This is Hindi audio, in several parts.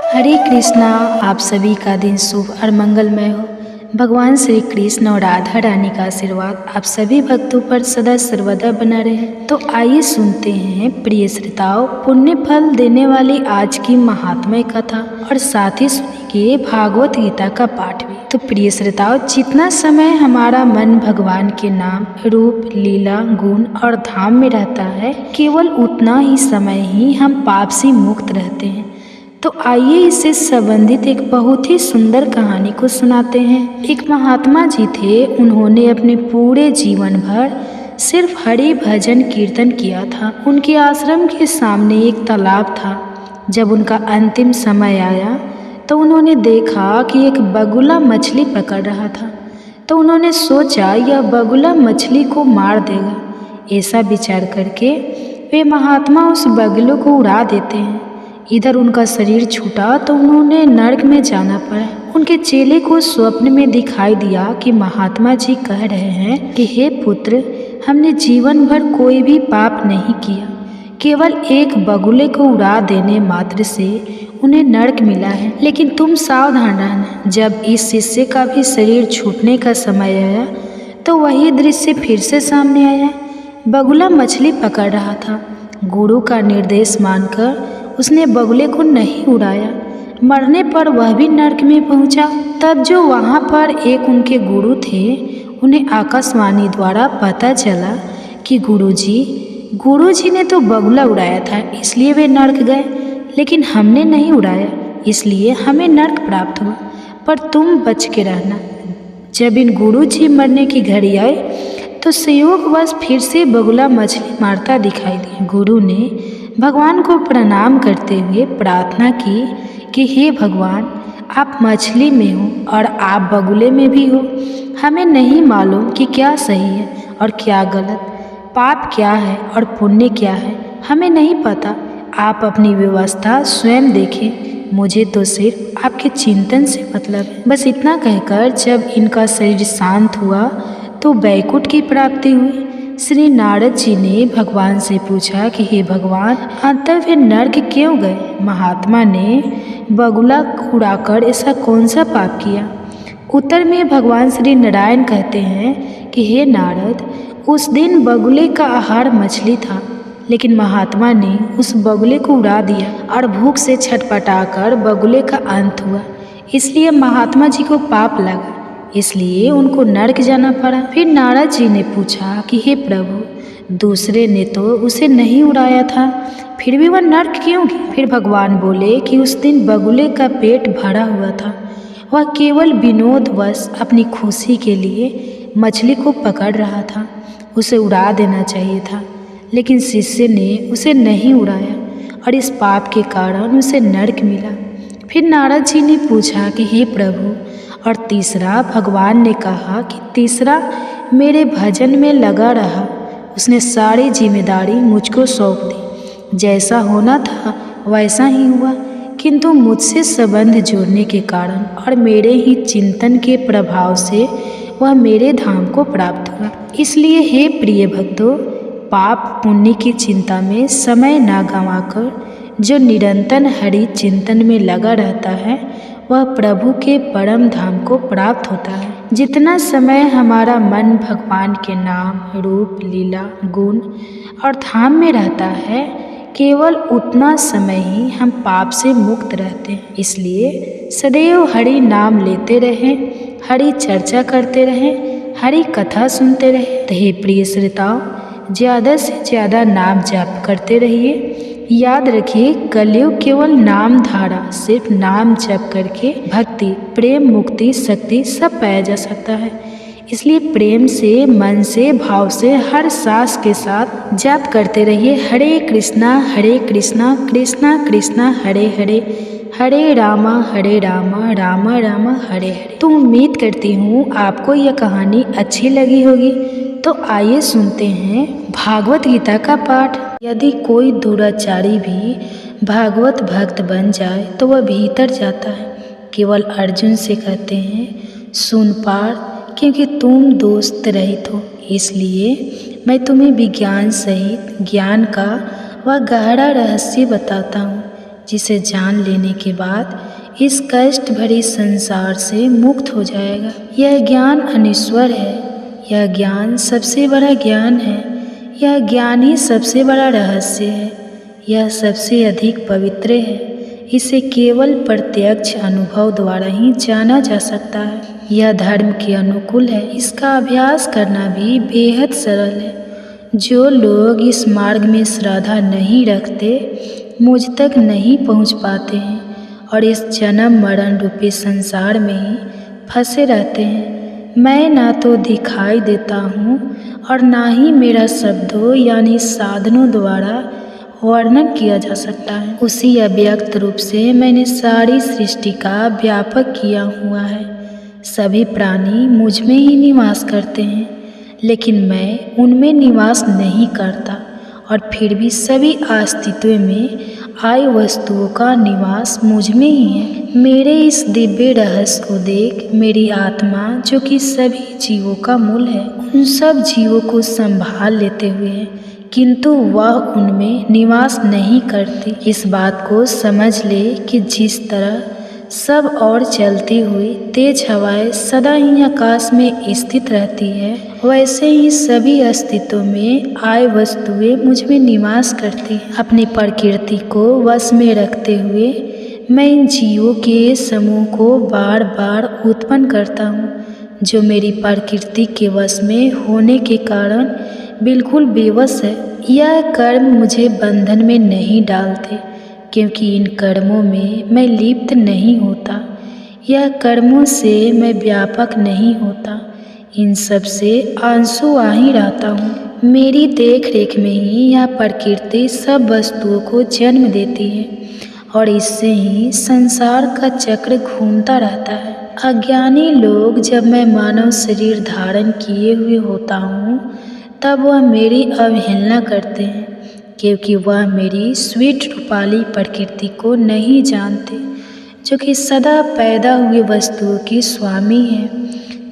हरे कृष्णा। आप सभी का दिन शुभ और मंगलमय हो। भगवान श्री कृष्ण और राधा रानी का आशीर्वाद आप सभी भक्तों पर सदा सर्वदा बना रहे। तो आइए सुनते हैं प्रिय श्रोताओं, पुण्य फल देने वाली आज की महात्म्य कथा और साथ ही सुनिए भागवत गीता का पाठ भी। तो प्रिय श्रोताओं, जितना समय हमारा मन भगवान के नाम, रूप, लीला, गुण और धाम में रहता है, केवल उतना ही समय ही हम पाप से मुक्त रहते हैं। तो आइए इससे संबंधित एक बहुत ही सुंदर कहानी को सुनाते हैं। एक महात्मा जी थे, उन्होंने अपने पूरे जीवन भर सिर्फ हरि भजन कीर्तन किया था। उनके आश्रम के सामने एक तालाब था। जब उनका अंतिम समय आया तो उन्होंने देखा कि एक बगुला मछली पकड़ रहा था। तो उन्होंने सोचा यह बगुला मछली को मार देगा। ऐसा विचार करके वे महात्मा उस बगुले को उड़ा देते हैं। इधर उनका शरीर छूटा तो उन्होंने नरक में जाना पड़ा। उनके चेले को स्वप्न में दिखाई दिया कि महात्मा जी कह रहे हैं कि हे पुत्र, हमने जीवन भर कोई भी पाप नहीं किया, केवल एक बगुले को उड़ा देने मात्र से उन्हें नरक मिला है। लेकिन तुम सावधान रहना, जब इस शिष्य का भी शरीर छूटने का समय आया तो वही दृश्य फिर से सामने आया। बगुला मछली पकड़ रहा था। गुरु का निर्देश मानकर उसने बगुले को नहीं उड़ाया। मरने पर वह भी नरक में पहुंचा। तब जो वहां पर एक उनके गुरु थे, उन्हें आकाशवाणी द्वारा पता चला कि गुरुजी ने तो बगुला उड़ाया था, इसलिए वे नरक गए, लेकिन हमने नहीं उड़ाया, इसलिए हमें नरक प्राप्त हुआ। पर तुम बच के रहना। जब इन गुरुजी मरने की घड़ी आई तो संयोगवश फिर से बगुला मछली मारता दिखाई दिया। गुरु ने भगवान को प्रणाम करते हुए प्रार्थना की कि हे भगवान, आप मछली में हो और आप बगुले में भी हो। हमें नहीं मालूम कि क्या सही है और क्या गलत, पाप क्या है और पुण्य क्या है, हमें नहीं पता। आप अपनी व्यवस्था स्वयं देखें, मुझे तो सिर्फ आपके चिंतन से मतलब है। बस इतना कहकर जब इनका शरीर शांत हुआ तो बैकुंठ की प्राप्ति हुई। श्री नारद जी ने भगवान से पूछा कि हे भगवान, अंततः वे नरक क्यों गए? महात्मा ने बगुला उड़ाकर ऐसा कौन सा पाप किया? उत्तर में भगवान श्री नारायण कहते हैं कि हे नारद, उस दिन बगुले का आहार मछली था, लेकिन महात्मा ने उस बगुले को उड़ा दिया और भूख से छटपटाकर बगुले का अंत हुआ। इसलिए महात्मा जी को पाप लगा, इसलिए उनको नरक जाना पड़ा। फिर नारद जी ने पूछा कि हे प्रभु, दूसरे ने तो उसे नहीं उड़ाया था, फिर भी वह नरक क्यों गया? फिर भगवान बोले कि उस दिन बगुले का पेट भरा हुआ था, वह केवल विनोदवश अपनी खुशी के लिए मछली को पकड़ रहा था, उसे उड़ा देना चाहिए था, लेकिन शिष्य ने उसे नहीं उड़ाया और इस पाप के कारण उसे नरक मिला। फिर नारद जी ने पूछा कि हे प्रभु, और तीसरा? भगवान ने कहा कि तीसरा मेरे भजन में लगा रहा, उसने सारी जिम्मेदारी मुझको सौंप दी। जैसा होना था वैसा ही हुआ, किंतु मुझसे संबंध जोड़ने के कारण और मेरे ही चिंतन के प्रभाव से वह मेरे धाम को प्राप्त हुआ। इसलिए हे प्रिय भक्तों, पाप पुण्य की चिंता में समय ना गंवाकर जो निरंतर हरि चिंतन में लगा रहता है, वह प्रभु के परम धाम को प्राप्त होता है। जितना समय हमारा मन भगवान के नाम, रूप, लीला, गुण और धाम में रहता है, केवल उतना समय ही हम पाप से मुक्त रहते हैं। इसलिए सदैव हरि नाम लेते रहें, हरि चर्चा करते रहें, हरि कथा सुनते रहें। तो हे प्रिय श्रोताओं, ज़्यादा से ज़्यादा नाम जाप करते रहिए। याद रखिए, कलयुग केवल नाम धारा, सिर्फ नाम जप करके भक्ति, प्रेम, मुक्ति, शक्ति सब पाया जा सकता है। इसलिए प्रेम से, मन से, भाव से हर सांस के साथ जप करते रहिए हरे कृष्णा कृष्णा कृष्णा हरे हरे, हरे रामा रामा रामा हरे हरे। तो उम्मीद करती हूँ आपको यह कहानी अच्छी लगी होगी। तो आइए सुनते हैं भागवत गीता का पाठ। यदि कोई दुराचारी भी भागवत भक्त बन जाए तो वह भीतर जाता है। केवल अर्जुन से कहते हैं, सुन पार्थ, क्योंकि तुम दोस्त रहित हो, इसलिए मैं तुम्हें विज्ञान सहित ज्ञान का वह गहरा रहस्य बताता हूँ, जिसे जान लेने के बाद इस कष्ट भरी संसार से मुक्त हो जाएगा। यह ज्ञान अनश्वर है, यह ज्ञान सबसे बड़ा ज्ञान है, यह ज्ञान ही सबसे बड़ा रहस्य है, यह सबसे अधिक पवित्र है। इसे केवल प्रत्यक्ष अनुभव द्वारा ही जाना जा सकता है। यह धर्म के अनुकूल है, इसका अभ्यास करना भी बेहद सरल है। जो लोग इस मार्ग में श्रद्धा नहीं रखते मुझ तक नहीं पहुंच पाते हैं और इस जन्म मरण रूपी संसार में ही फंसे रहते हैं। मैं ना तो दिखाई देता हूँ और ना ही मेरा शब्दों यानी साधनों द्वारा वर्णन किया जा सकता है। उसी अव्यक्त रूप से मैंने सारी सृष्टि का व्यापक किया हुआ है। सभी प्राणी मुझ में ही निवास करते हैं, लेकिन मैं उनमें निवास नहीं करता और फिर भी सभी अस्तित्व में आई वस्तुओं का निवास मुझ में ही है। मेरे इस दिव्य रहस्य को देख मेरी आत्मा, जो कि सभी जीवों का मूल है, उन सब जीवों को संभाल लेते हुए किंतु वह उनमें निवास नहीं करती। इस बात को समझ ले कि जिस तरह सब और चलती हुई तेज हवाएं सदा ही आकाश में स्थित रहती है, वैसे ही सभी अस्तित्व में आए वस्तुएं मुझ में निवास करती हैं। अपनी प्रकृति को वश में रखते हुए मैं इन जीवों के समूह को बार बार उत्पन्न करता हूँ, जो मेरी प्रकृति के वश में होने के कारण बिल्कुल बेवश है। यह कर्म मुझे बंधन में नहीं डालते, क्योंकि इन कर्मों में मैं लिप्त नहीं होता। यह कर्मों से मैं व्यापक नहीं होता, इन सब से आंसू आ ही रहता हूँ। मेरी देख रेख में ही यह प्रकृति सब वस्तुओं को जन्म देती है और इससे ही संसार का चक्र घूमता रहता है। अज्ञानी लोग, जब मैं मानव शरीर धारण किए हुए होता हूँ तब वह मेरी अवहेलना करते हैं, क्योंकि वह मेरी स्वीट रूपाली प्रकृति को नहीं जानते, जो कि सदा पैदा हुए वस्तुओं की स्वामी है।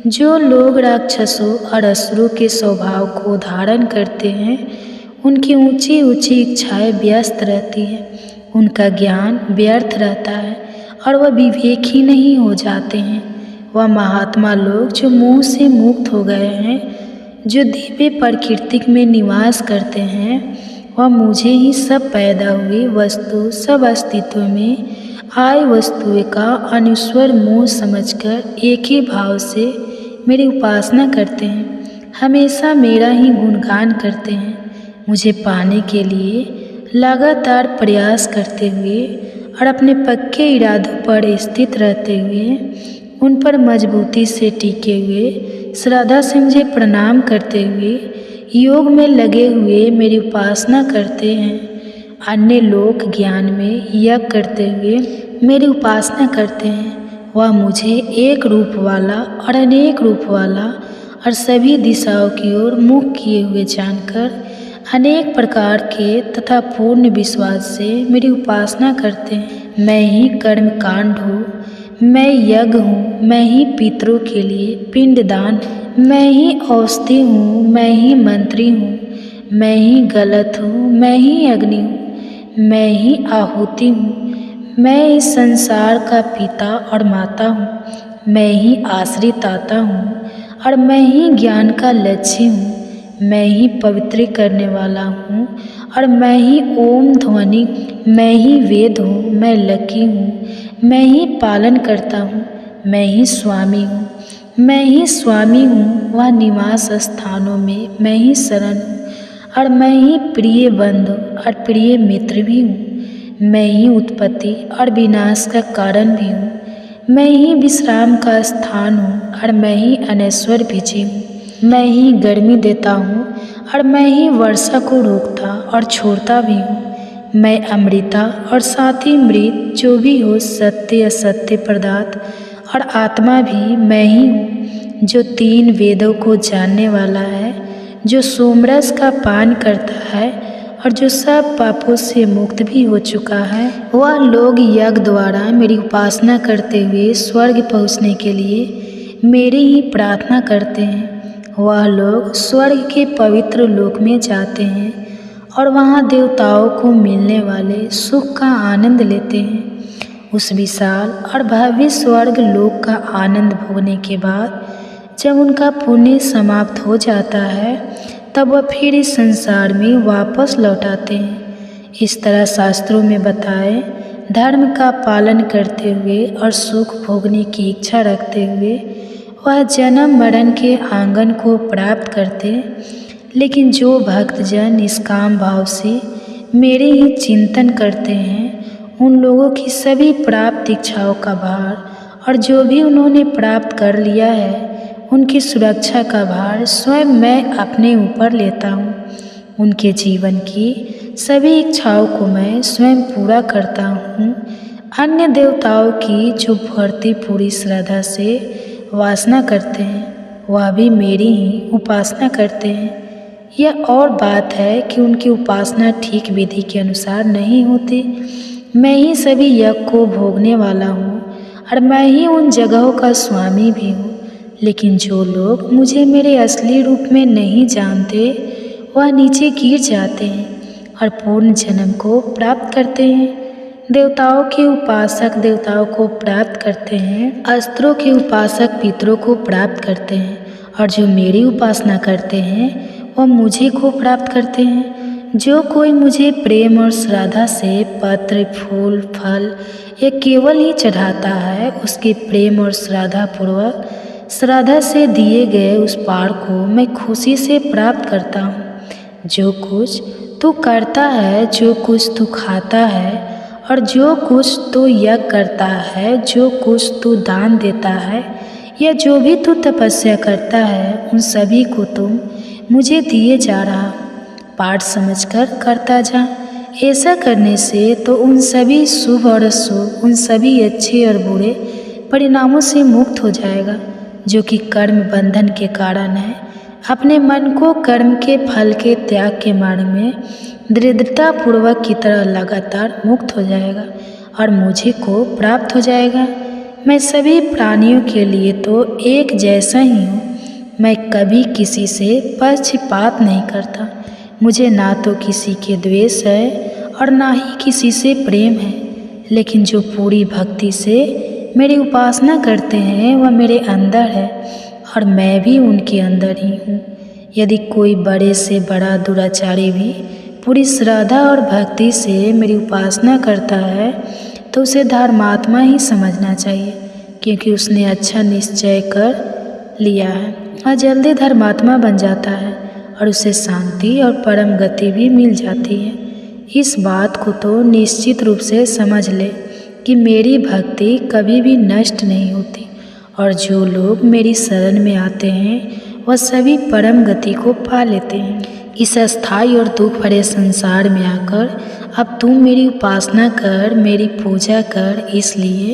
जो लोग राक्षसों और असुरों के स्वभाव को धारण करते हैं, उनकी ऊंची ऊंची इच्छाएं व्यस्त रहती हैं, उनका ज्ञान व्यर्थ रहता है और वह विवेक ही नहीं हो जाते हैं। वह महात्मा लोग जो मोह से मुक्त हो गए हैं, जो दिव्य प्रकृति में निवास करते हैं, वह मुझे ही सब पैदा हुई वस्तु, सब अस्तित्व में आए वस्तुएं का अनश्वर मोह समझकर एक ही भाव से मेरी उपासना करते हैं, हमेशा मेरा ही गुणगान करते हैं। मुझे पाने के लिए लगातार प्रयास करते हुए और अपने पक्के इरादों पर स्थित रहते हुए, उन पर मजबूती से टिके हुए, श्रद्धा से मुझे प्रणाम करते हुए, योग में लगे हुए मेरी उपासना करते हैं। अन्य लोक ज्ञान में यज्ञ करते हुए मेरी उपासना करते हैं। वह मुझे एक रूप वाला और अनेक रूप वाला और सभी दिशाओं की ओर मुख किए हुए जानकर अनेक प्रकार के तथा पूर्ण विश्वास से मेरी उपासना करते हैं। मैं ही कर्म कांड हूँ, मैं यज्ञ हूँ, मैं ही पितरों के लिए पिंडदान, मैं ही औषधि हूँ, मैं ही मंत्री हूँ, मैं ही गलत हूँ, मैं ही अग्नि हूँ, मैं ही आहुति हूँ, मैं इस संसार का पिता और माता हूँ, मैं ही आश्रित आता हूँ और मैं ही ज्ञान का लक्ष्य हूँ, मैं ही पवित्र करने वाला हूँ और मैं ही ओम ध्वनि, मैं ही वेद हूँ, मैं लकी हूँ, मैं ही पालन करता हूँ, मैं ही स्वामी हूँ, मैं ही स्वामी हूँ। वह निवास स्थानों में मैं ही शरण हूँ और मैं ही प्रिय बंधु और प्रिय मित्र भी हूँ। मैं ही उत्पत्ति और विनाश का कारण भी हूँ। मैं ही विश्राम का स्थान हूँ और मैं ही अनश्वर बीजी हूँ। मैं ही गर्मी देता हूँ और मैं ही वर्षा को रोकता और छोड़ता भी हूँ। मैं अमृता और साथ ही मृत, जो भी हो सत्य असत्य पदार्थ और आत्मा भी मैं ही हूँ, जो 3 वेदों को जानने वाला है, जो सोमरस का पान करता है और जो सब पापों से मुक्त भी हो चुका है। वह लोग यज्ञ द्वारा मेरी उपासना करते हुए स्वर्ग पहुँचने के लिए मेरी ही प्रार्थना करते हैं। वह लोग स्वर्ग के पवित्र लोक में जाते हैं और वहाँ देवताओं को मिलने वाले सुख का आनंद लेते हैं। उस विशाल और भव्य स्वर्ग लोक का आनंद भोगने के बाद जब उनका पुण्य समाप्त हो जाता है तब वह फिर इस संसार में वापस लौट आते हैं। इस तरह शास्त्रों में बताए धर्म का पालन करते हुए और सुख भोगने की इच्छा रखते हुए वह जन्म मरण के आंगन को प्राप्त करते। लेकिन जो भक्तजन इस काम भाव से मेरे ही चिंतन करते हैं उन लोगों की सभी प्राप्त इच्छाओं का भार और जो भी उन्होंने प्राप्त कर लिया है उनकी सुरक्षा का भार स्वयं मैं अपने ऊपर लेता हूँ। उनके जीवन की सभी इच्छाओं को मैं स्वयं पूरा करता हूँ। अन्य देवताओं की जो भक्ति पूरी श्रद्धा से वासना करते हैं वह भी मेरी ही उपासना करते हैं। यह और बात है कि उनकी उपासना ठीक विधि के अनुसार नहीं होती। मैं ही सभी यज्ञ को भोगने वाला हूँ और मैं ही उन जगहों का स्वामी भी हूँ। लेकिन जो लोग मुझे मेरे असली रूप में नहीं जानते वह नीचे गिर जाते हैं और पूर्ण जन्म को प्राप्त करते हैं। देवताओं के उपासक देवताओं को प्राप्त करते हैं, अस्त्रों के उपासक पितरों को प्राप्त करते हैं और जो मेरी उपासना करते हैं वह मुझे को प्राप्त करते हैं। जो कोई मुझे प्रेम और श्रद्धा से पत्र फूल फल ये केवल ही चढ़ाता है उसके प्रेम और श्रद्धा से दिए गए उस पार को मैं खुशी से प्राप्त करता हूँ। जो कुछ तू करता है, जो कुछ तू खाता है और जो कुछ तू यज्ञ करता है, जो कुछ तू दान देता है या जो भी तू तपस्या करता है उन सभी को तुम मुझे दिए जा रहा। पाठ समझकर करता जा। ऐसा करने से तो उन सभी शुभ और अशुभ, उन सभी अच्छे और बुरे परिणामों से मुक्त हो जाएगा जो कि कर्म बंधन के कारण है। अपने मन को कर्म के फल के त्याग के मार्ग में दृढ़ता पूर्वक की तरह लगातार मुक्त हो जाएगा और मुझे को प्राप्त हो जाएगा। मैं सभी प्राणियों के लिए तो एक जैसा ही हूँ। मैं कभी किसी से पक्षपात नहीं करता। मुझे ना तो किसी के द्वेष है और ना ही किसी से प्रेम है। लेकिन जो पूरी भक्ति से मेरी उपासना करते हैं वह मेरे अंदर है और मैं भी उनके अंदर ही हूँ। यदि कोई बड़े से बड़ा दुराचारी भी पूरी श्रद्धा और भक्ति से मेरी उपासना करता है तो उसे धर्मात्मा ही समझना चाहिए, क्योंकि उसने अच्छा निश्चय कर लिया है और जल्दी धर्मात्मा बन जाता है और उसे शांति और परम गति भी मिल जाती है। इस बात को तो निश्चित रूप से समझ ले कि मेरी भक्ति कभी भी नष्ट नहीं होती और जो लोग मेरी शरण में आते हैं वह सभी परम गति को पा लेते हैं। इस अस्थायी और दुख भरे संसार में आकर अब तुम मेरी उपासना कर, मेरी पूजा कर। इसलिए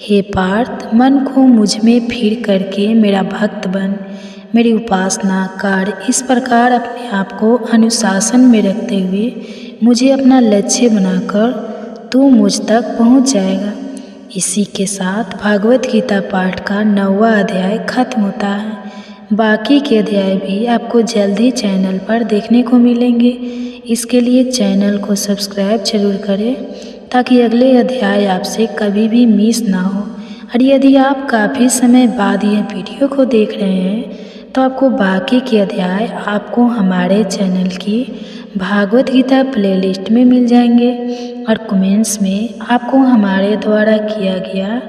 हे पार्थ, मन को मुझ में फिर करके मेरा भक्त बन, मेरी उपासना कर। इस प्रकार अपने आप को अनुशासन में रखते हुए मुझे अपना लक्ष्य बनाकर तू मुझ तक पहुंच जाएगा। इसी के साथ भागवत गीता पाठ का 9वां अध्याय खत्म होता है। बाकी के अध्याय भी आपको जल्दी चैनल पर देखने को मिलेंगे। इसके लिए चैनल को सब्सक्राइब जरूर करें ताकि अगले अध्याय आपसे कभी भी मिस ना हो। और यदि आप काफ़ी समय बाद यह वीडियो को देख रहे हैं तो आपको बाकी के अध्याय आपको हमारे चैनल की भागवत गीता प्लेलिस्ट में मिल जाएंगे और कमेंट्स में आपको हमारे द्वारा किया गया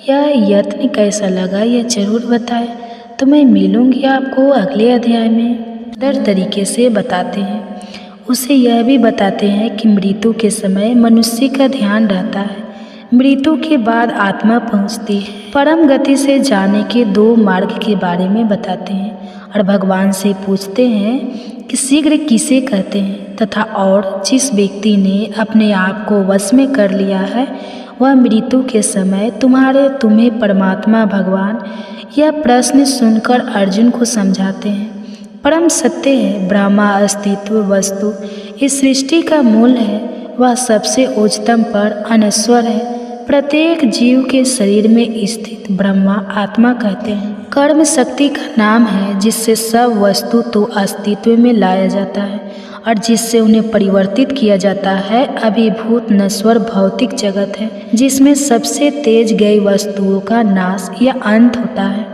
यह यत्न कैसा लगा यह ज़रूर बताएं। तो मैं मिलूँगी आपको अगले अध्याय में। दर तरीके से बताते हैं। उसे यह भी बताते हैं कि मृत्यु के समय मनुष्य का ध्यान रहता है। मृत्यु के बाद आत्मा पहुँचती है। परम गति से जाने के 2 मार्ग के बारे में बताते हैं और भगवान से पूछते हैं कि शीघ्र किसे कहते हैं तथा और जिस व्यक्ति ने अपने आप को वश में कर लिया है वह मृत्यु के समय तुम्हें परमात्मा भगवान यह प्रश्न सुनकर अर्जुन को समझाते हैं। परम सत्य है, ब्रह्मा अस्तित्व वस्तु इस सृष्टि का मूल है। वह सबसे उच्चतम पर अनश्वर है। प्रत्येक जीव के शरीर में स्थित ब्रह्मा आत्मा कहते हैं। कर्म शक्ति का नाम है जिससे सब वस्तु तो अस्तित्व में लाया जाता है और जिससे उन्हें परिवर्तित किया जाता है अभिभूत नश्वर भौतिक जगत है, जिसमें सबसे तेज गई वस्तुओं का नाश या अंत होता है।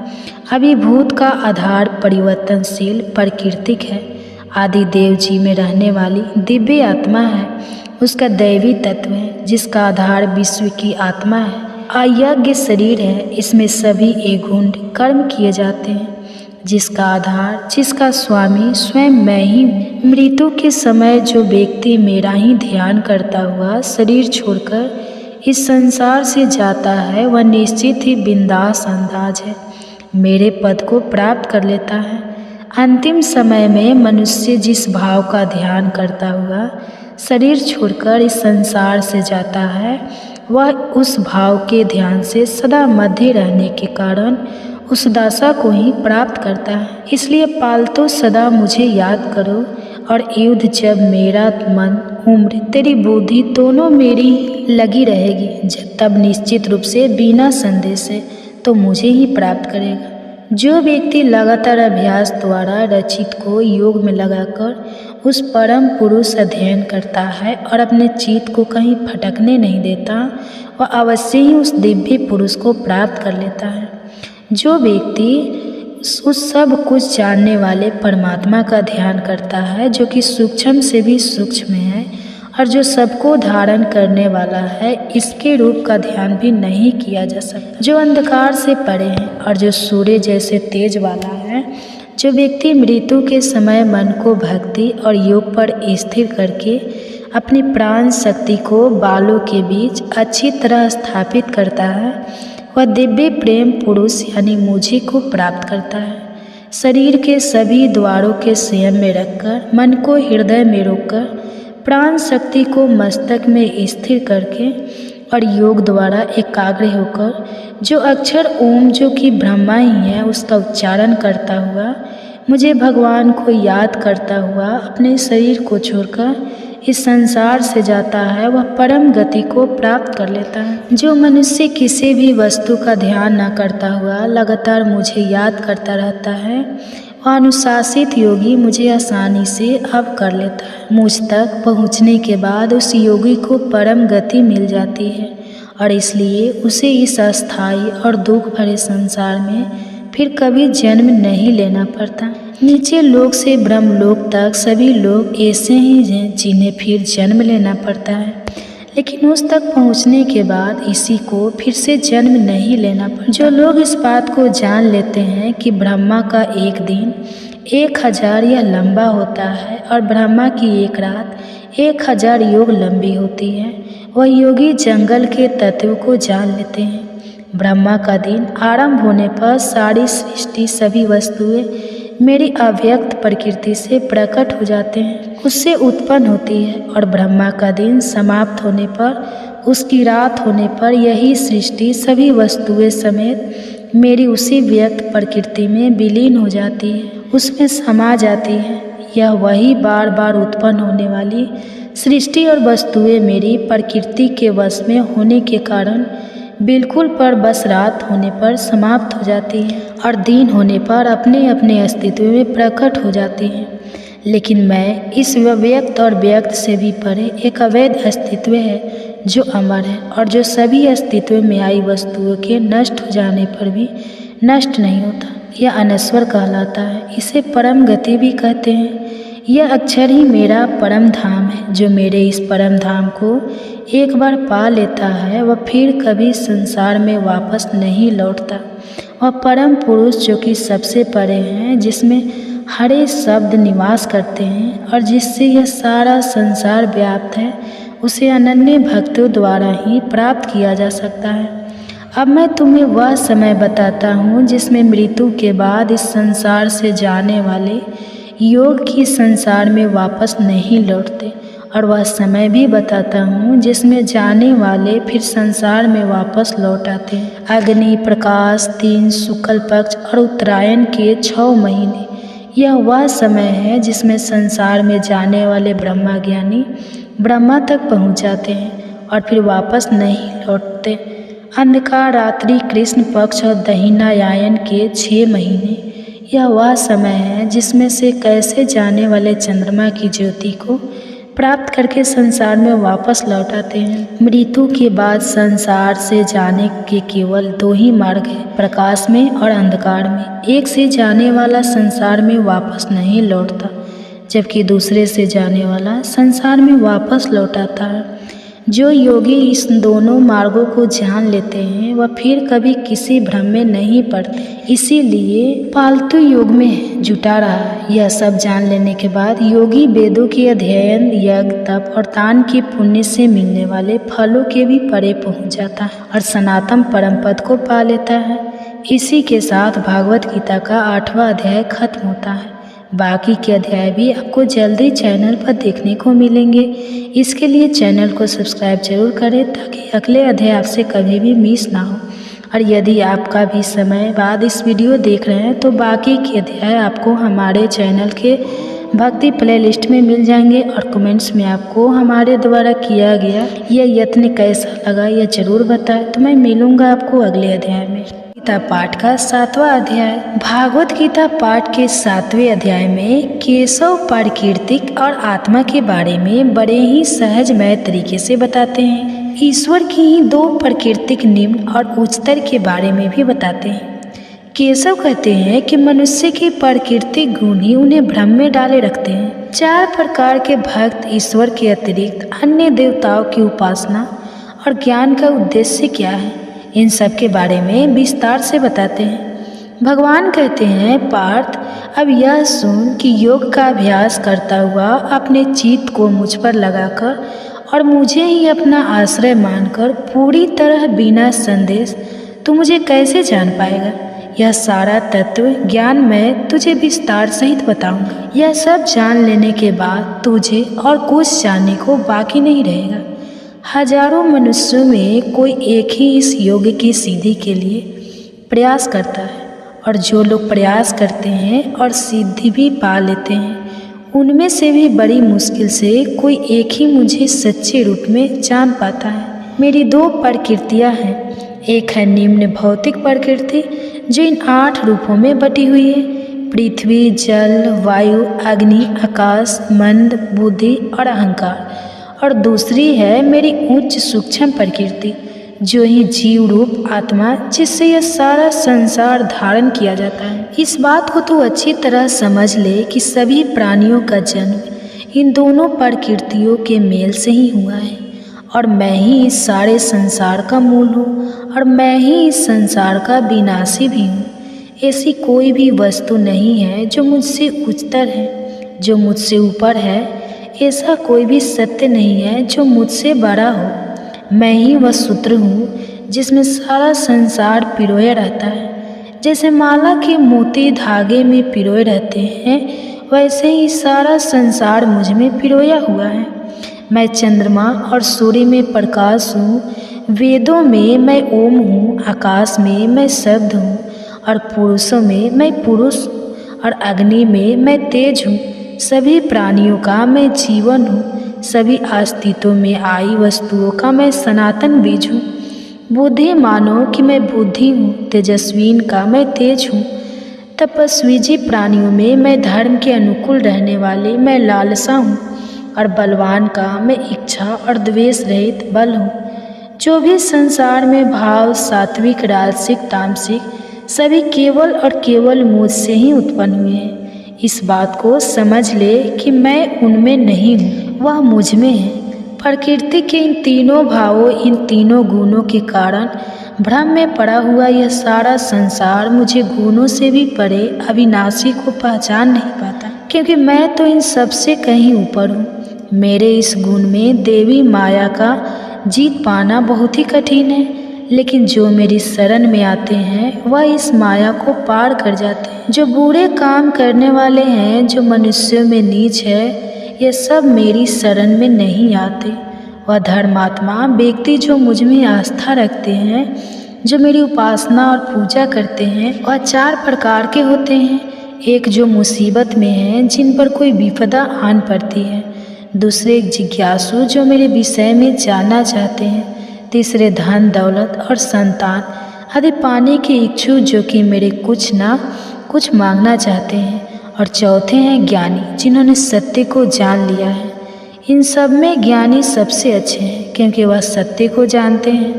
अभिभूत का आधार परिवर्तनशील प्राकृतिक है। आदि देव जी में रहने वाली दिव्य आत्मा है, उसका दैवी तत्व है, जिसका आधार विश्व की आत्मा है। अयज्ञ शरीर है, इसमें सभी एगुण कर्म किए जाते हैं, जिसका आधार, जिसका स्वामी स्वयं मैं ही हूँ। मृत्यु के समय जो व्यक्ति मेरा ही ध्यान करता हुआ शरीर छोड़कर इस संसार से जाता है, वह निश्चित ही बिंदास अंदाज है मेरे पद को प्राप्त कर लेता है। अंतिम समय में मनुष्य जिस भाव का ध्यान करता हुआ शरीर छोड़कर इस संसार से जाता है, वह उस भाव के ध्यान से सदा मध्य रहने के कारण उस दशा को ही प्राप्त करता है। इसलिए पालतू सदा मुझे याद करो, और युद्ध जब मेरा मन उम्र तेरी बुद्धि दोनों मेरी लगी रहेगी, तब निश्चित रूप से बिना संदेह से तो मुझे ही प्राप्त करेगा। जो व्यक्ति लगातार अभ्यास द्वारा रचित को योग में लगाकर उस परम पुरुष अध्ययन करता है और अपने चित्त को कहीं भटकने नहीं देता, वह अवश्य ही उस दिव्य पुरुष को प्राप्त कर लेता है। जो व्यक्ति उस सब कुछ जानने वाले परमात्मा का ध्यान करता है, जो कि सूक्ष्म से भी सूक्ष्म है और जो सबको धारण करने वाला है, इसके रूप का ध्यान भी नहीं किया जा सकता। जो अंधकार से परे है और जो सूर्य जैसे तेज वाला है, जो व्यक्ति मृत्यु के समय मन को भक्ति और योग पर स्थिर करके अपनी प्राण शक्ति को बालों के बीच अच्छी तरह स्थापित करता है, वह दिव्य प्रेम पुरुष यानी मुझे को प्राप्त करता है। शरीर के सभी द्वारों के संयम में रखकर, मन को हृदय में रोककर, प्राण शक्ति को मस्तक में स्थिर करके और योग द्वारा एकाग्र होकर जो अक्षर ओम, जो कि ब्रह्मा ही है, उसका उच्चारण करता हुआ मुझे भगवान को याद करता हुआ अपने शरीर को छोड़कर इस संसार से जाता है, वह परम गति को प्राप्त कर लेता है। जो मनुष्य किसी भी वस्तु का ध्यान न करता हुआ लगातार मुझे याद करता रहता है, वह अनुशासित योगी मुझे आसानी से अब कर लेता है। मुझ तक पहुँचने के बाद उस योगी को परम गति मिल जाती है और इसलिए उसे इस अस्थायी और दुख भरे संसार में फिर कभी जन्म नहीं लेना पड़ता। नीचे लोक से ब्रह्मलोक तक सभी लोग ऐसे ही हैं जिन्हें फिर जन्म लेना पड़ता है, लेकिन उस तक पहुंचने के बाद इसी को फिर से जन्म नहीं लेना पड़ता। जो लोग इस बात को जान लेते हैं कि ब्रह्मा का एक दिन 1000 या लंबा होता है और ब्रह्मा की एक रात 1000 योग लंबी होती है, वह योगी जंगल के तत्व को जान लेते हैं। ब्रह्मा का दिन आरंभ होने पर सारी सृष्टि, सभी वस्तुएं मेरी अव्यक्त प्रकृति से प्रकट हो जाते हैं, उससे उत्पन्न होती है, और ब्रह्मा का दिन समाप्त होने पर, उसकी रात होने पर यही सृष्टि सभी वस्तुएं समेत मेरी उसी व्यक्त प्रकृति में विलीन हो जाती है, उसमें समा जाती है। यह वही बार बार उत्पन्न होने वाली सृष्टि और वस्तुएं मेरी प्रकृति के वश में होने के कारण बिल्कुल पर बस रात होने पर समाप्त हो जाती है और दिन होने पर अपने अपने अस्तित्व में प्रकट हो जाती है। लेकिन मैं इस व्यक्त और व्यक्त से भी परे एक अवैध अस्तित्व है जो अमर है और जो सभी अस्तित्व में आई वस्तुओं के नष्ट हो जाने पर भी नष्ट नहीं होता। यह अनश्वर कहलाता है, इसे परम गति भी कहते हैं। यह अक्षर ही मेरा परम धाम है। जो मेरे इस परम धाम को एक बार पा लेता है, वह फिर कभी संसार में वापस नहीं लौटता। वह परम पुरुष जो कि सबसे परे हैं, जिसमें हरे शब्द निवास करते हैं और जिससे यह सारा संसार व्याप्त है, उसे अनन्य भक्तों द्वारा ही प्राप्त किया जा सकता है। अब मैं तुम्हें वह समय बताता हूँ जिसमें मृत्यु के बाद इस संसार से जाने वाले योग की संसार में वापस नहीं लौटते, और वह समय भी बताता हूँ जिसमें जाने वाले फिर संसार में वापस लौट आते हैं। अग्नि प्रकाश 3 शुक्ल पक्ष और उत्तरायण के 6 महीने, यह वह समय है जिसमें संसार में जाने वाले ब्रह्मा ज्ञानी ब्रह्मा तक पहुँच जाते हैं और फिर वापस नहीं लौटते। अंधकार रात्रि कृष्ण पक्ष और दहिनायन के 6 महीने, यह वह समय है जिसमें से कैसे जाने वाले चंद्रमा की ज्योति को प्राप्त करके संसार में वापस लौट आते हैं। मृत्यु के बाद संसार से जाने के केवल दो ही मार्ग हैं, प्रकाश में और अंधकार में। एक से जाने वाला संसार में वापस नहीं लौटता, जबकि दूसरे से जाने वाला संसार में वापस लौट आता है। जो योगी इस दोनों मार्गों को जान लेते हैं वह फिर कभी किसी भ्रम में नहीं पड़ते, इसीलिए फालतू योग में जुटा रहा है। यह सब जान लेने के बाद योगी वेदों के अध्ययन, यज्ञ, तप और दान के पुण्य से मिलने वाले फलों के भी परे पहुंच जाता है और सनातन परम पद को पा लेता है। इसी के साथ भागवत गीता का 8वां अध्याय खत्म होता है। बाकी के अध्याय भी आपको जल्दी चैनल पर देखने को मिलेंगे। इसके लिए चैनल को सब्सक्राइब जरूर करें ताकि अगले अध्याय आपसे कभी भी मिस ना हो। और यदि आपका भी समय बाद इस वीडियो देख रहे हैं तो बाकी के अध्याय आपको हमारे चैनल के भक्ति प्लेलिस्ट में मिल जाएंगे और कमेंट्स में आपको हमारे द्वारा किया गया यह यत्न कैसा लगा यह जरूर बताएं। तो मैं मिलूँगा आपको अगले अध्याय में। गीता पाठ का 7वां अध्याय। भागवत गीता पाठ के 7वें अध्याय में केशव प्राकृतिक और आत्मा के बारे में बड़े ही सहजमय तरीके से बताते हैं। ईश्वर की ही दो प्राकृतिक निम्न और उच्चतर के बारे में भी बताते हैं। केशव कहते हैं कि मनुष्य के प्राकृतिक गुण ही उन्हें भ्रम में डाले रखते हैं। 4 प्रकार के भक्त ईश्वर के अतिरिक्त अन्य देवताओं की उपासना और ज्ञान का उद्देश्य क्या है, इन सब के बारे में विस्तार से बताते हैं। भगवान कहते हैं, पार्थ, अब यह सुन कि योग का अभ्यास करता हुआ अपने चित्त को मुझ पर लगाकर और मुझे ही अपना आश्रय मानकर पूरी तरह बिना संदेश तू मुझे कैसे जान पाएगा। यह सारा तत्व ज्ञान मैं तुझे विस्तार सहित बताऊंगा। यह सब जान लेने के बाद तुझे और कुछ जानने को बाकी नहीं रहेगा। हजारों मनुष्यों में कोई एक ही इस योग की सिद्धि के लिए प्रयास करता है और जो लोग प्रयास करते हैं और सिद्धि भी पा लेते हैं उनमें से भी बड़ी मुश्किल से कोई एक ही मुझे सच्चे रूप में जान पाता है। मेरी 2 प्रकृतियाँ हैं। एक है निम्न भौतिक प्रकृति जो इन 8 रूपों में बटी हुई है, पृथ्वी, जल, वायु, अग्नि, आकाश, मंद, बुद्धि और अहंकार। और दूसरी है मेरी उच्च सूक्ष्म प्रकृति जो ही जीव रूप आत्मा जिससे यह सारा संसार धारण किया जाता है। इस बात को तो अच्छी तरह समझ ले कि सभी प्राणियों का जन्म इन दोनों प्रकृतियों के मेल से ही हुआ है और मैं ही इस सारे संसार का मूल हूँ और मैं ही इस संसार का विनाशी भी हूँ। ऐसी कोई भी वस्तु नहीं है जो मुझसे उच्चतर है, जो मुझसे ऊपर है। ऐसा कोई भी सत्य नहीं है जो मुझसे बड़ा हो। मैं ही वह सूत्र हूँ जिसमें सारा संसार पिरोया रहता है। जैसे माला के मोती धागे में पिरोए रहते हैं वैसे ही सारा संसार मुझ में पिरोया हुआ है। मैं चंद्रमा और सूर्य में प्रकाश हूँ, वेदों में मैं ओम हूँ, आकाश में मैं शब्द हूँ और पुरुषों में मैं पुरुष और अग्नि में मैं तेज हूँ। सभी प्राणियों का मैं जीवन हूँ, सभी अस्तित्व में आई वस्तुओं का मैं सनातन बीज हूँ। बुद्धि मानो कि मैं बुद्धि हूँ, तेजस्वीन का मैं तेज हूँ। तपस्वी प्राणियों में मैं धर्म के अनुकूल रहने वाले मैं लालसा हूँ और बलवान का मैं इच्छा और द्वेष रहित बल हूँ। जो भी संसार में भाव सात्विक, राजसिक, तामसिक सभी केवल और केवल मुझसे ही उत्पन्न हुए हैं। इस बात को समझ ले कि मैं उनमें नहीं हूँ, वह मुझ में है। प्रकृति के इन तीनों भावों, इन तीनों गुणों के कारण भ्रम में पड़ा हुआ यह सारा संसार मुझे गुणों से भी परे अविनाशी को पहचान नहीं पाता, क्योंकि मैं तो इन सबसे कहीं ऊपर हूँ। मेरे इस गुण में देवी माया का जीत पाना बहुत ही कठिन है, लेकिन जो मेरी शरण में आते हैं वह इस माया को पार कर जाते हैं। जो बुरे काम करने वाले हैं, जो मनुष्यों में नीच है, ये सब मेरी शरण में नहीं आते। वह धर्मात्मा व्यक्ति जो मुझ में आस्था रखते हैं, जो मेरी उपासना और पूजा करते हैं, वह 4 प्रकार के होते हैं। एक जो मुसीबत में हैं, जिन पर कोई विपदा आन पड़ती है। दूसरे एक जिज्ञासु जो मेरे विषय में जानना चाहते हैं। तीसरे धन दौलत और संतान आदि पाने के इच्छुक जो कि मेरे कुछ ना कुछ मांगना चाहते हैं, और चौथे हैं ज्ञानी, जिन्होंने सत्य को जान लिया है। इन सब में ज्ञानी सबसे अच्छे हैं, क्योंकि वह सत्य को जानते हैं,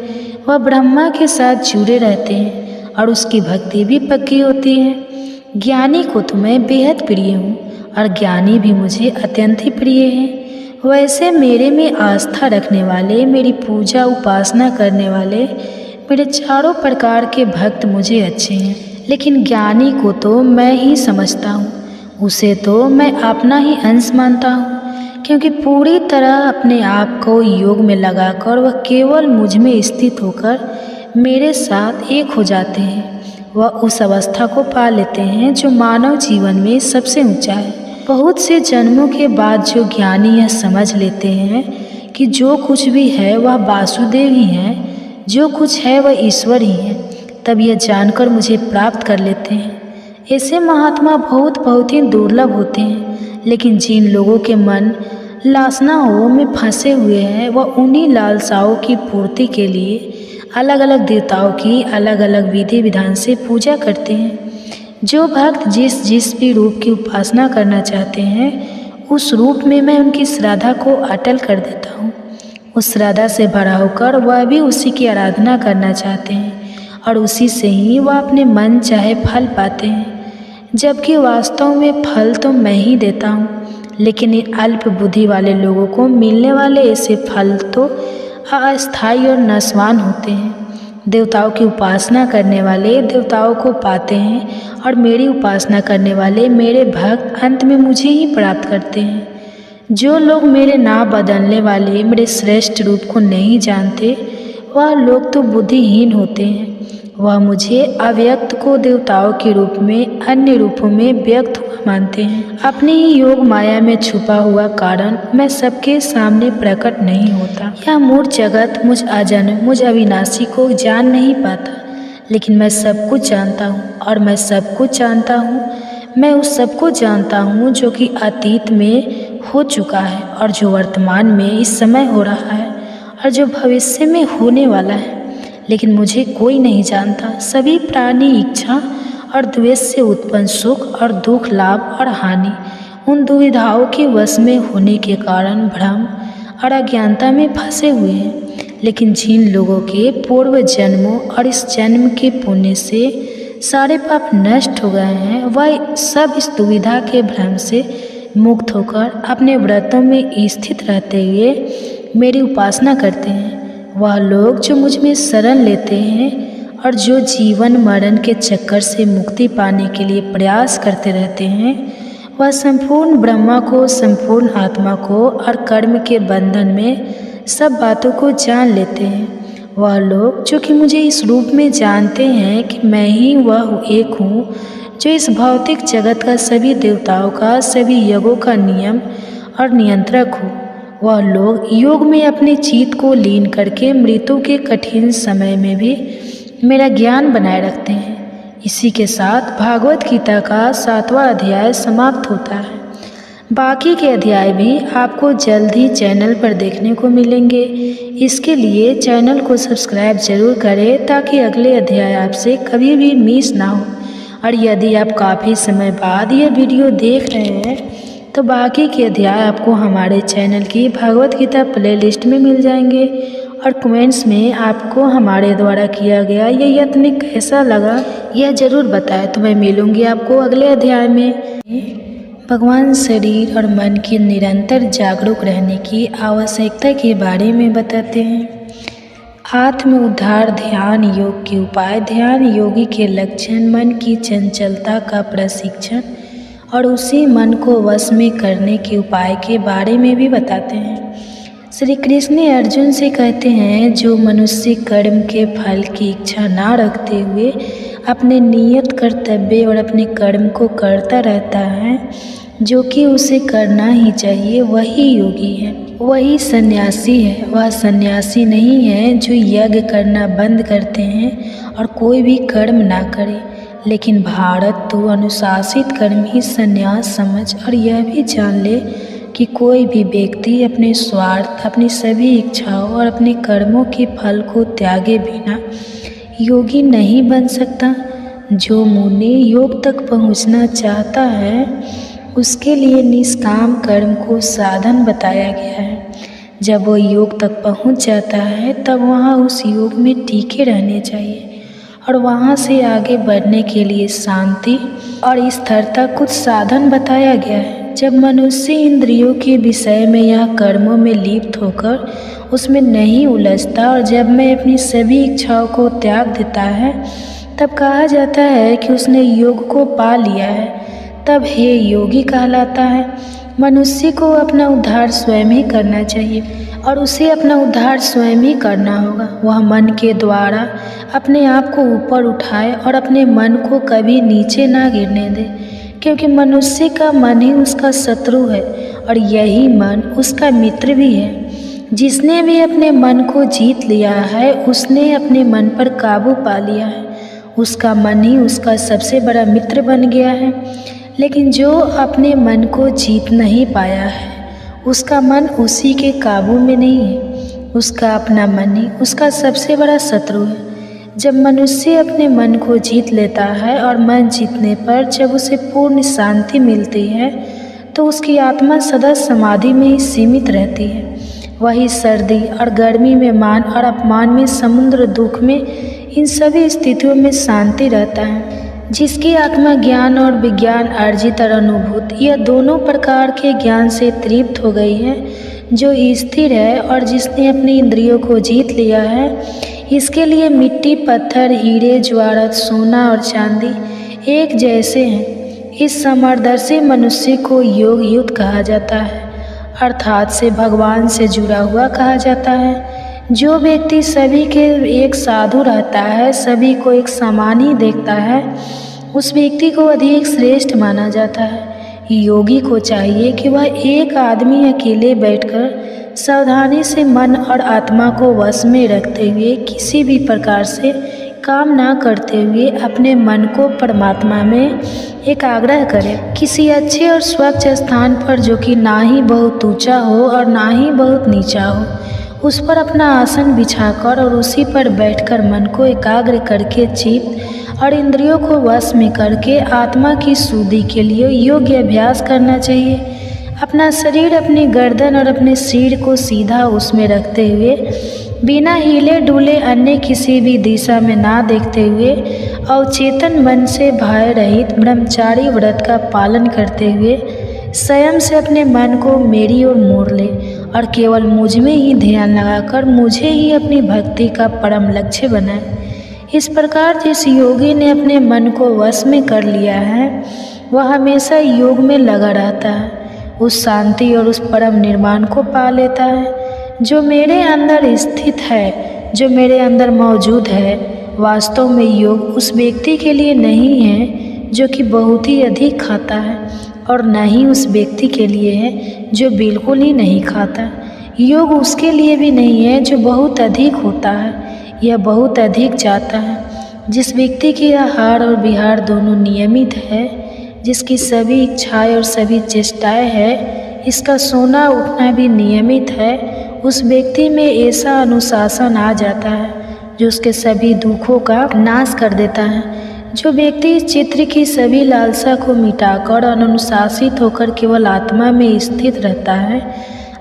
वह ब्रह्मा के साथ जुड़े रहते हैं और उसकी भक्ति भी पक्की होती है। ज्ञानी को तो मैं बेहद प्रिय हूँ और ज्ञानी भी मुझे अत्यंत ही प्रिय है। वैसे मेरे में आस्था रखने वाले, मेरी पूजा उपासना करने वाले, मेरे चारों प्रकार के भक्त मुझे अच्छे हैं, लेकिन ज्ञानी को तो मैं ही समझता हूँ, उसे तो मैं अपना ही अंश मानता हूँ, क्योंकि पूरी तरह अपने आप को योग में लगाकर वह केवल मुझ में स्थित होकर मेरे साथ एक हो जाते हैं। वह उस अवस्था को पा लेते हैं जो मानव जीवन में सबसे ऊंचा है। बहुत से जन्मों के बाद जो ज्ञानी यह समझ लेते हैं कि जो कुछ भी है वह वासुदेव ही है, जो कुछ है वह ईश्वर ही है, तब यह जानकर मुझे प्राप्त कर लेते हैं। ऐसे महात्मा बहुत ही दुर्लभ होते हैं, लेकिन जिन लोगों के मन लालसाओं में फंसे हुए हैं, वह उन्हीं लालसाओं की पूर्ति के लिए अलग अलग देवताओं की अलग अलग विधि विधान से पूजा करते हैं। जो भक्त जिस जिस भी रूप की उपासना करना चाहते हैं, उस रूप में मैं उनकी श्रद्धा को अटल कर देता हूँ। उस श्रद्धा से भरा होकर वह भी उसी की आराधना करना चाहते हैं और उसी से ही वह अपने मन चाहे फल पाते हैं, जबकि वास्तव में फल तो मैं ही देता हूँ। लेकिन इन अल्प बुद्धि वाले लोगों को मिलने वाले ऐसे फल तो अस्थायी और नश्वान होते हैं। देवताओं की उपासना करने वाले देवताओं को पाते हैं और मेरी उपासना करने वाले मेरे भक्त अंत में मुझे ही प्राप्त करते हैं। जो लोग मेरे नाम बदलने वाले मेरे श्रेष्ठ रूप को नहीं जानते, वह लोग तो बुद्धिहीन होते हैं। वह मुझे अव्यक्त को देवताओं के रूप में अन्य रूपों में व्यक्त हुआ मानते हैं। अपनी ही योग माया में छुपा हुआ कारण मैं सबके सामने प्रकट नहीं होता। यह मूढ़ जगत मुझ अजन्म, मुझ अविनाशी को जान नहीं पाता, लेकिन मैं सब कुछ जानता हूँ और मैं सब कुछ जानता हूँ। मैं उस सब को जानता हूँ जो कि अतीत में हो चुका है और जो वर्तमान में इस समय हो रहा है और जो भविष्य में होने वाला है, लेकिन मुझे कोई नहीं जानता। सभी प्राणी इच्छा और द्वेष से उत्पन्न सुख और दुख, लाभ और हानि, उन दुविधाओं के वश में होने के कारण भ्रम और अज्ञानता में फंसे हुए हैं। लेकिन जिन लोगों के पूर्व जन्मों और इस जन्म के पुण्य से सारे पाप नष्ट हो गए हैं, वह सब इस दुविधा के भ्रम से मुक्त होकर अपने व्रतों में स्थित रहते हुए मेरी उपासना करते हैं। वह लोग जो मुझ में शरण लेते हैं और जो जीवन मरण के चक्कर से मुक्ति पाने के लिए प्रयास करते रहते हैं, वह संपूर्ण ब्रह्मा को, संपूर्ण आत्मा को और कर्म के बंधन में सब बातों को जान लेते हैं। वह लोग जो कि मुझे इस रूप में जानते हैं कि मैं ही वह एक हूँ जो इस भौतिक जगत का, सभी देवताओं का, सभी यज्ञों का नियम और नियंत्रक हूँ। वह लोग योग में अपने चित्त को लीन करके मृत्यु के कठिन समय में भी मेरा ज्ञान बनाए रखते हैं। इसी के साथ भागवत गीता का 7वां अध्याय समाप्त होता है। बाकी के अध्याय भी आपको जल्द ही चैनल पर देखने को मिलेंगे। इसके लिए चैनल को सब्सक्राइब जरूर करें ताकि अगले अध्याय आपसे कभी भी मिस ना हो। और यदि आप काफ़ी समय बाद यह वीडियो देख रहे हैं तो बाकी के अध्याय आपको हमारे चैनल की भागवत गीता प्लेलिस्ट में मिल जाएंगे। और कमेंट्स में आपको हमारे द्वारा किया गया यह यत्न कैसा लगा यह ज़रूर बताएं। तो मैं मिलूँगी आपको अगले अध्याय में। भगवान शरीर और मन के निरंतर जागरूक रहने की आवश्यकता के बारे में बताते हैं। आत्म उद्धार ध्यान योग के उपाय, ध्यान योगी के लक्षण, मन की चंचलता का प्रशिक्षण और उसी मन को वश में करने के उपाय के बारे में भी बताते हैं। श्री कृष्ण अर्जुन से कहते हैं, जो मनुष्य कर्म के फल की इच्छा ना रखते हुए अपने नियत कर्तव्य और अपने कर्म को करता रहता है, जो कि उसे करना ही चाहिए, वही योगी है, वही सन्यासी है। वह सन्यासी नहीं है जो यज्ञ करना बंद करते हैं और कोई भी कर्म ना करे, लेकिन भारत तो अनुशासित कर्म ही सन्यास समझ और यह भी जान ले कि कोई भी व्यक्ति अपने स्वार्थ, अपनी सभी इच्छाओं और अपने कर्मों के फल को त्यागे बिना योगी नहीं बन सकता। जो मुनि योग तक पहुँचना चाहता है उसके लिए निष्काम कर्म को साधन बताया गया है। जब वो योग तक पहुँच जाता है तब वहाँ उस योग में टिके रहने चाहिए और वहाँ से आगे बढ़ने के लिए शांति और स्थिरता कुछ साधन बताया गया है। जब मनुष्य इंद्रियों के विषय में या कर्मों में लिप्त होकर उसमें नहीं उलझता और जब मैं अपनी सभी इच्छाओं को त्याग देता है तब कहा जाता है कि उसने योग को पा लिया है, तब हे योगी कहलाता है। मनुष्य को अपना उद्धार स्वयं ही करना चाहिए और उसे अपना उद्धार स्वयं ही करना होगा। वह मन के द्वारा अपने आप को ऊपर उठाए और अपने मन को कभी नीचे ना गिरने दे, क्योंकि मनुष्य का मन ही उसका शत्रु है और यही मन उसका मित्र भी है। जिसने भी अपने मन को जीत लिया है उसने अपने मन पर काबू पा लिया है, उसका मन ही उसका सबसे बड़ा मित्र बन गया है। लेकिन जो अपने मन को जीत नहीं पाया है उसका मन उसी के काबू में नहीं है, उसका अपना मन ही उसका सबसे बड़ा शत्रु है। जब मनुष्य अपने मन को जीत लेता है और मन जीतने पर जब उसे पूर्ण शांति मिलती है तो उसकी आत्मा सदा समाधि में ही सीमित रहती है। वही सर्दी और गर्मी में मान और अपमान में, समुद्र दुख में, इन सभी स्थितियों में शांति रहता है। जिसकी आत्मा ज्ञान और विज्ञान अर्जित और अनुभूति यह दोनों प्रकार के ज्ञान से तृप्त हो गई है, जो स्थिर है और जिसने अपनी इंद्रियों को जीत लिया है, इसके लिए मिट्टी, पत्थर, हीरे, ज्वारत, सोना और चांदी एक जैसे हैं। इस समदर्शी मनुष्य को योग युक्त कहा जाता है, अर्थात से भगवान से जुड़ा हुआ कहा जाता है। जो व्यक्ति सभी के एक साधु रहता है, सभी को एक समान ही देखता है, उस व्यक्ति को अधिक श्रेष्ठ माना जाता है। योगी को चाहिए कि वह एक आदमी अकेले बैठकर सावधानी से मन और आत्मा को वश में रखते हुए किसी भी प्रकार से काम ना करते हुए अपने मन को परमात्मा में एकाग्र करे। किसी अच्छे और स्वच्छ स्थान पर जो कि ना ही बहुत ऊंचा हो और ना ही बहुत नीचा हो, उस पर अपना आसन बिछाकर और उसी पर बैठकर मन को एकाग्र करके चित्त और इंद्रियों को वश में करके आत्मा की शुद्धि के लिए योग्य अभ्यास करना चाहिए। अपना शरीर, अपनी गर्दन और अपने सिर को सीधा उसमें रखते हुए, बिना हिले डुले अन्य किसी भी दिशा में ना देखते हुए, अवचेतन मन से भय रहित ब्रह्मचारी व्रत का पालन करते हुए स्वयं से अपने मन को मेरी ओर मोड़ ले और केवल मुझ में ही ध्यान लगाकर मुझे ही अपनी भक्ति का परम लक्ष्य बनाए। इस प्रकार जिस योगी ने अपने मन को वश में कर लिया है वह हमेशा योग में लगा रहता है, उस शांति और उस परम निर्वाण को पा लेता है। जो मेरे अंदर स्थित है, जो मेरे अंदर मौजूद है, वास्तव में योग उस व्यक्ति के लिए नहीं है जो कि बहुत ही अधिक खाता है, और न ही उस व्यक्ति के लिए है जो बिल्कुल ही नहीं खाता। योग उसके लिए भी नहीं है जो बहुत अधिक होता है या बहुत अधिक जाता है। जिस व्यक्ति की आहार और विहार दोनों नियमित है, जिसकी सभी इच्छाएं और सभी चेष्टाएं है, इसका सोना उठना भी नियमित है, उस व्यक्ति में ऐसा अनुशासन आ जाता है जो उसके सभी दुखों का नाश कर देता है। जो व्यक्ति इस चित्र की सभी लालसा को मिटाकर अनुशासित होकर केवल आत्मा में स्थित रहता है,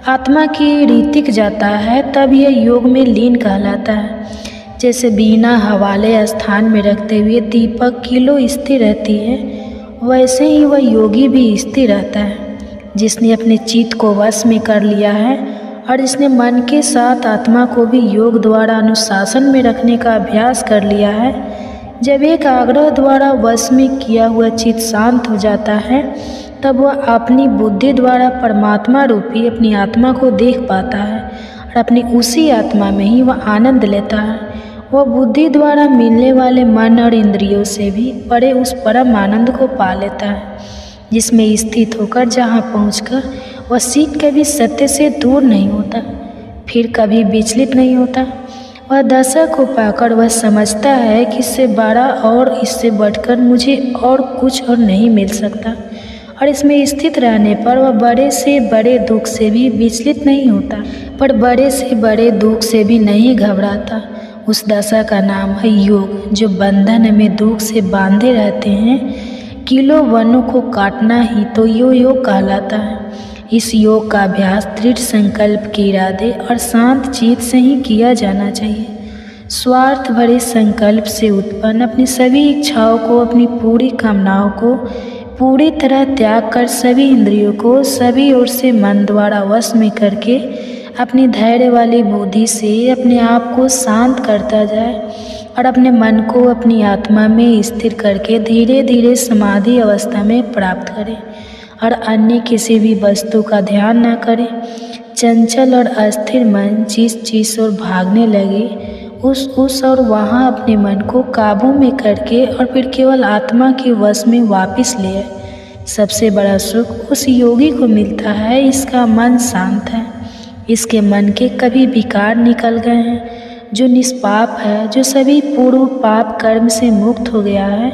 आत्मा की रीतिक जाता है, तब यह योग में लीन कहलाता है। जैसे बिना हवाले स्थान में रखते हुए दीपक किलो स्थिर रहती है, वैसे ही वह योगी भी स्थिर रहता है। जिसने अपने चित्त को वश में कर लिया है और जिसने मन के साथ आत्मा को भी योग द्वारा अनुशासन में रखने का अभ्यास कर लिया है, जब एक आग्रह द्वारा वश में किया हुआ चित्त शांत हो जाता है, तब वह अपनी बुद्धि द्वारा परमात्मा रूपी अपनी आत्मा को देख पाता है और अपनी उसी आत्मा में ही वह आनंद लेता है। वह बुद्धि द्वारा मिलने वाले मन और इंद्रियों से भी परे उस परम आनंद को पा लेता है, जिसमें स्थित होकर जहाँ पहुँचकर वह सीख कभी सत्य से दूर नहीं होता, फिर कभी विचलित नहीं होता। वह दशा को पाकर वह समझता है कि इससे बड़ा और इससे बढ़कर मुझे और कुछ और नहीं मिल सकता, और इसमें स्थित रहने पर वह बड़े से बड़े दुख से भी विचलित नहीं होता, पर बड़े से बड़े दुख से भी नहीं घबराता। उस दशा का नाम है योग। जो बंधन में दुख से बांधे रहते हैं, किलो वनों को काटना ही तो योग कहलाता है। इस योग का अभ्यास दृढ़ संकल्प के इरादे और शांत चित्त से ही किया जाना चाहिए। स्वार्थ भरे संकल्प से उत्पन्न अपनी सभी इच्छाओं को, अपनी पूरी कामनाओं को पूरी तरह त्याग कर सभी इंद्रियों को सभी ओर से मन द्वारा वश में करके अपनी धैर्य वाली बुद्धि से अपने आप को शांत करता जाए और अपने मन को अपनी आत्मा में स्थिर करके धीरे धीरे समाधि अवस्था में प्राप्त करे और अन्य किसी भी वस्तु का ध्यान न करे। चंचल और अस्थिर मन जिस चीज़ ओर भागने लगे उस और वहाँ अपने मन को काबू में करके और फिर केवल आत्मा के वश में वापस ले आए। सबसे बड़ा सुख उस योगी को मिलता है, इसका मन शांत है, इसके मन के कभी विकार निकल गए हैं, जो निष्पाप है, जो सभी पूर्व पाप कर्म से मुक्त हो गया है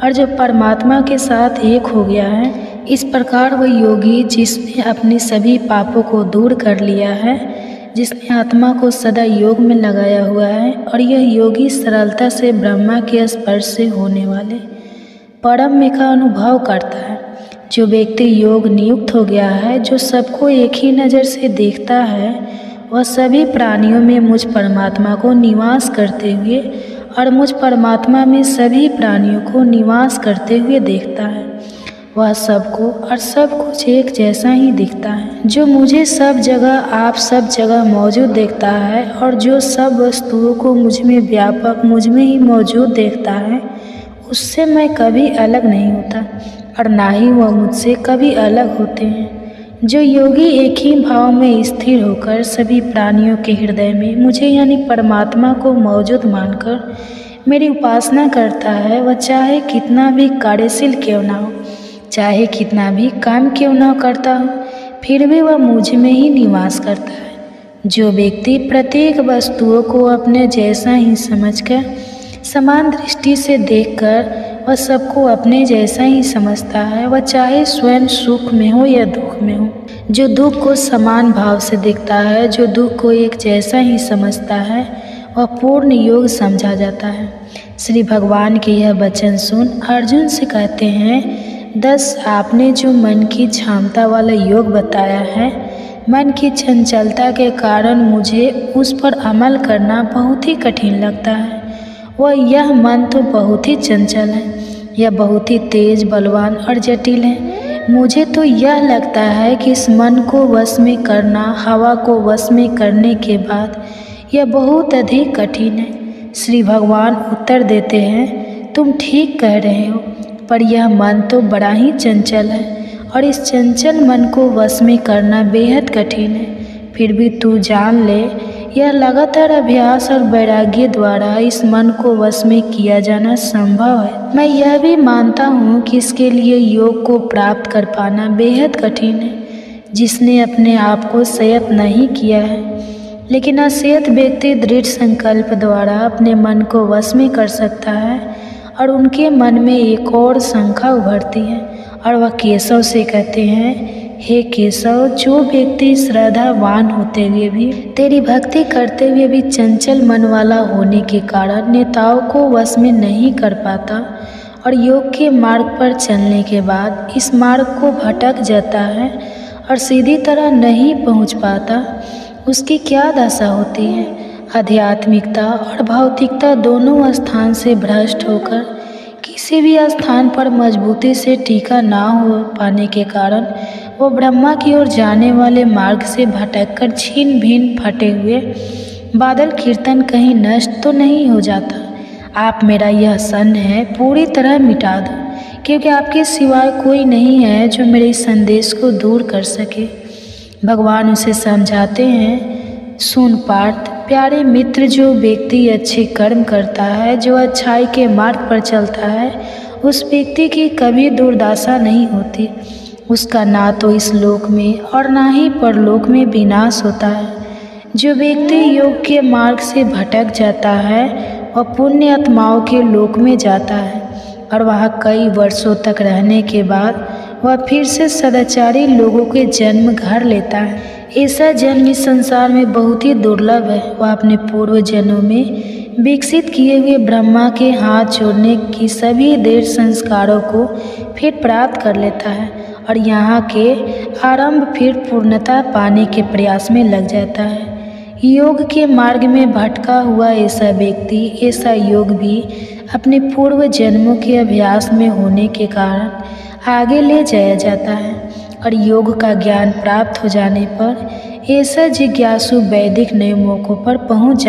और जो परमात्मा के साथ एक हो गया है। इस प्रकार वह योगी जिसने अपने सभी पापों को दूर कर लिया है, जिसने आत्मा को सदा योग में लगाया हुआ है, और यह योगी सरलता से ब्रह्मा के स्पर्श से होने वाले परम में का अनुभव करता है। जो व्यक्ति योग नियुक्त हो गया है, जो सबको एक ही नज़र से देखता है, वह सभी प्राणियों में मुझ परमात्मा को निवास करते हुए और मुझ परमात्मा में सभी प्राणियों को निवास करते हुए देखता है। वह सबको और सब कुछ एक जैसा ही दिखता है। जो मुझे सब जगह, आप सब जगह मौजूद देखता है और जो सब वस्तुओं को मुझ में व्यापक, मुझ में ही मौजूद देखता है, उससे मैं कभी अलग नहीं होता और ना ही वह मुझसे कभी अलग होते हैं। जो योगी एक ही भाव में स्थिर होकर सभी प्राणियों के हृदय में मुझे यानी परमात्मा को मौजूद मानकर मेरी उपासना करता है, वह चाहे कितना भी कार्यशील क्यों ना हो, चाहे कितना भी काम क्यों ना करता हो, फिर भी वह मुझ में ही निवास करता है। जो व्यक्ति प्रत्येक वस्तुओं को अपने जैसा ही समझकर समान दृष्टि से देखकर वह सबको अपने जैसा ही समझता है, वह चाहे स्वयं सुख में हो या दुख में हो। जो दुख को समान भाव से देखता है, जो दुख को एक जैसा ही समझता है, वह पूर्ण योग समझा जाता है। श्री भगवान के यह वचन सुन अर्जुन से कहते हैं, 10 आपने जो मन की क्षमता वाला योग बताया है, मन की चंचलता के कारण मुझे उस पर अमल करना बहुत ही कठिन लगता है। वह यह मन तो बहुत ही चंचल है, यह बहुत ही तेज, बलवान और जटिल है। मुझे तो यह लगता है कि इस मन को वश में करना हवा को वश में करने के बाद यह बहुत अधिक कठिन है। श्री भगवान उत्तर देते हैं, तुम ठीक कह रहे हो, पर यह मन तो बड़ा ही चंचल है और इस चंचल मन को वश में करना बेहद कठिन है। फिर भी तू जान ले, यह लगातार अभ्यास और वैराग्य द्वारा इस मन को वश में किया जाना संभव है। मैं यह भी मानता हूँ कि इसके लिए योग को प्राप्त कर पाना बेहद कठिन है, जिसने अपने आप को संयत नहीं किया है। लेकिन असंयत व्यक्ति दृढ़ संकल्प द्वारा अपने मन को वश में कर सकता है और उनके मन में एक और शंका उभरती है और वह केशव से कहते हैं, हे केशव, जो व्यक्ति श्रद्धावान होते हुए भी, तेरी भक्ति करते हुए भी चंचल मन वाला होने के कारण नेताओं को वश में नहीं कर पाता और योग के मार्ग पर चलने के बाद इस मार्ग को भटक जाता है और सीधी तरह नहीं पहुंच पाता, उसकी क्या दशा होती है। आध्यात्मिकता और भौतिकता दोनों स्थान से भ्रष्ट होकर किसी भी स्थान पर मजबूती से टीका ना हो पाने के कारण वो ब्रह्मा की ओर जाने वाले मार्ग से भटककर छीन भिन्न फटे हुए बादल कीर्तन कहीं नष्ट तो नहीं हो जाता। आप मेरा यह संदेह है पूरी तरह मिटा दो, क्योंकि आपके सिवाय कोई नहीं है जो मेरे इस संदेश को दूर कर सके। भगवान उसे समझाते हैं, सुन पार्थ, प्यारे मित्र, जो व्यक्ति अच्छे कर्म करता है, जो अच्छाई के मार्ग पर चलता है, उस व्यक्ति की कभी दुर्दशा नहीं होती। उसका ना तो इस लोक में और ना ही परलोक में विनाश होता है। जो व्यक्ति योग के मार्ग से भटक जाता है वह पुण्य आत्माओं के लोक में जाता है और वहाँ कई वर्षों तक रहने के बाद वह फिर से सदाचारी लोगों के जन्म घर लेता है। ऐसा जन्म इस संसार में बहुत ही दुर्लभ है। वह अपने पूर्व जन्मों में विकसित किए हुए ब्रह्मा के हाथ जोड़ने की सभी दृढ़ संस्कारों को फिर प्राप्त कर लेता है और यहाँ के आरंभ फिर पूर्णता पाने के प्रयास में लग जाता है। योग के मार्ग में भटका हुआ ऐसा व्यक्ति, ऐसा योग भी अपने पूर्व जन्मों के अभ्यास में होने के कारण आगे ले जाया जाता है और योग का ज्ञान प्राप्त हो जाने पर ऐसा जिज्ञासु वैदिक नियमों पर पहुँच